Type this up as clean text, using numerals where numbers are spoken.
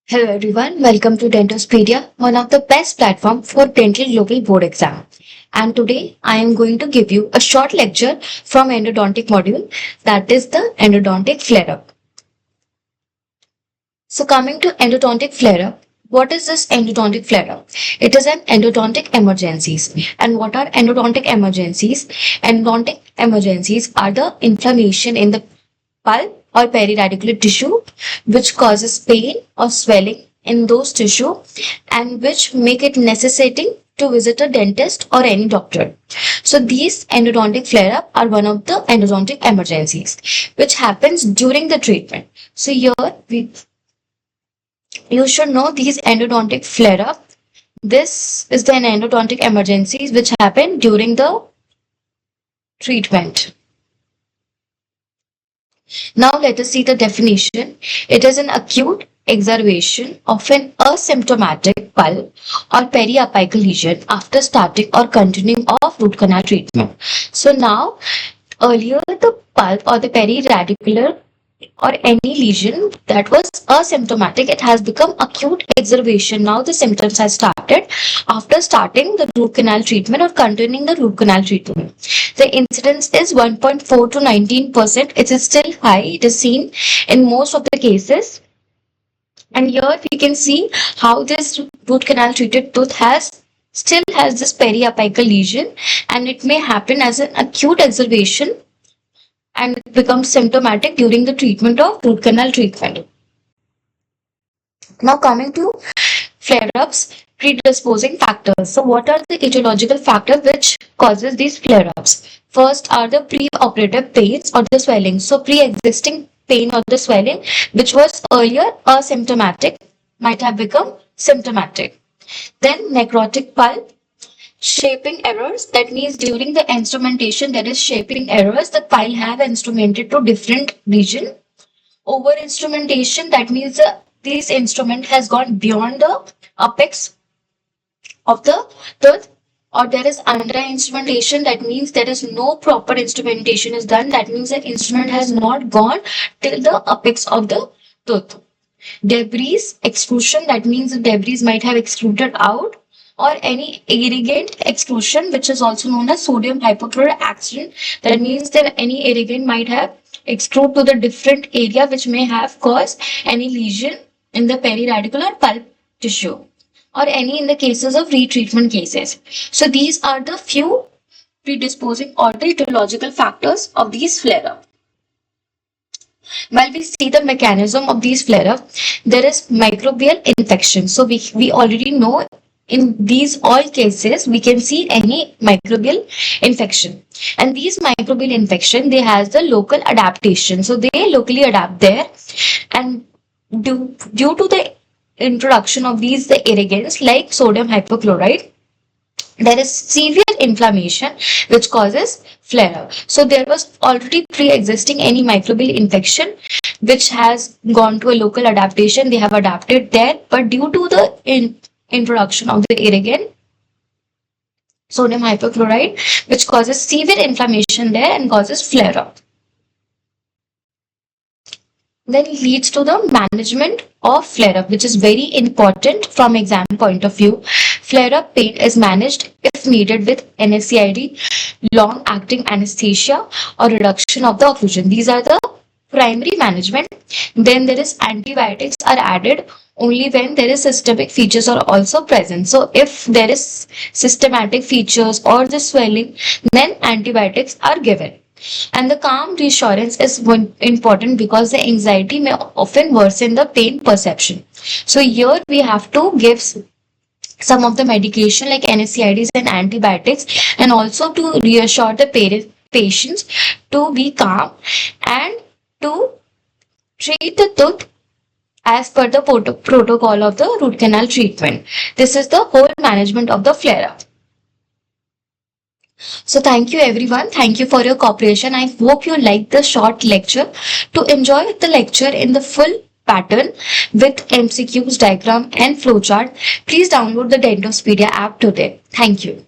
Hello everyone, welcome to Dentospedia, one of the best platform for dental global board exam. And today I am going to give you a short lecture from endodontic module, that is the endodontic flare-up. So coming to endodontic flare-up, what is this endodontic flare-up? It is an endodontic emergencies. And what are endodontic emergencies? Endodontic emergencies are the inflammation in the pulp or periradicular tissue which causes pain or swelling in those tissue and which make it necessitating to visit a dentist or any doctor. So these endodontic flare-up are one of the endodontic emergencies which happens during the treatment. So here you should know these endodontic flare-up. This is the endodontic emergencies which happen during the treatment. Now let us see the definition. It is an acute exacerbation of an asymptomatic pulp or periapical lesion after starting or continuing of root canal treatment. So now, earlier the pulp or the periradicular or any lesion that was asymptomatic, it has become acute exacerbation. Now the symptoms have started after starting the root canal treatment or continuing the root canal treatment. The incidence is 1.4 to 19%. It is still high. It is seen in most of the cases. And here we can see how this root canal treated tooth still has this periapical lesion, and it may happen as an acute exacerbation and it becomes symptomatic during the treatment of root canal treatment. Now coming to flare-ups, predisposing factors. So what are the etiological factors which causes these flare-ups? First are the pre-operative pains or the swelling. So pre-existing pain or the swelling which was earlier asymptomatic might have become symptomatic. Then necrotic pulp, shaping errors, that means during the instrumentation there is shaping errors, the pile have instrumented to different region. Over instrumentation, that means this instrument has gone beyond the apex of the tooth, or there is under instrumentation, that means there is no proper instrumentation is done, that means the instrument has not gone till the apex of the tooth. Debris exclusion, that means the debris might have excluded out, or any irrigant exclusion, which is also known as sodium hypochlorite accident. That means that any irrigant might have exclude to the different area which may have caused any lesion in the periradicular pulp tissue, or any in the cases of retreatment cases. So these are the few predisposing or the etiological factors of these flare-up. While we see the mechanism of these flare-up, there is microbial infection. So we already know in these all cases we can see any microbial infection, and these microbial infection, they has the local adaptation, so they locally adapt there, and due to the introduction of these the irrigants like sodium hypochlorite, there is severe inflammation which causes flare-up. So there was already pre-existing any microbial infection which has gone to a local adaptation, they have adapted there, but due to the introduction of the irrigant sodium hypochlorite, which causes severe inflammation there and causes flare-up, then leads to the management of flare-up, which is very important from exam point of view. Flare-up pain is managed if needed with NSAID, long-acting anesthesia, or reduction of the occlusion. These are the primary management. Then there is antibiotics are added only when there is systemic features are also present. So if there is systematic features or the swelling, then antibiotics are given. And the calm reassurance is important because the anxiety may often worsen the pain perception. So here we have to give some of the medication like NSAIDs and antibiotics, and also to reassure the patients to be calm and to treat the tooth as per the protocol of the root canal treatment. This is the whole management of the flare-up. So thank you everyone. Thank you for your cooperation. I hope you liked the short lecture. To enjoy the lecture in the full pattern with MCQs, diagram and flowchart, please download the Dentospedia app today. Thank you.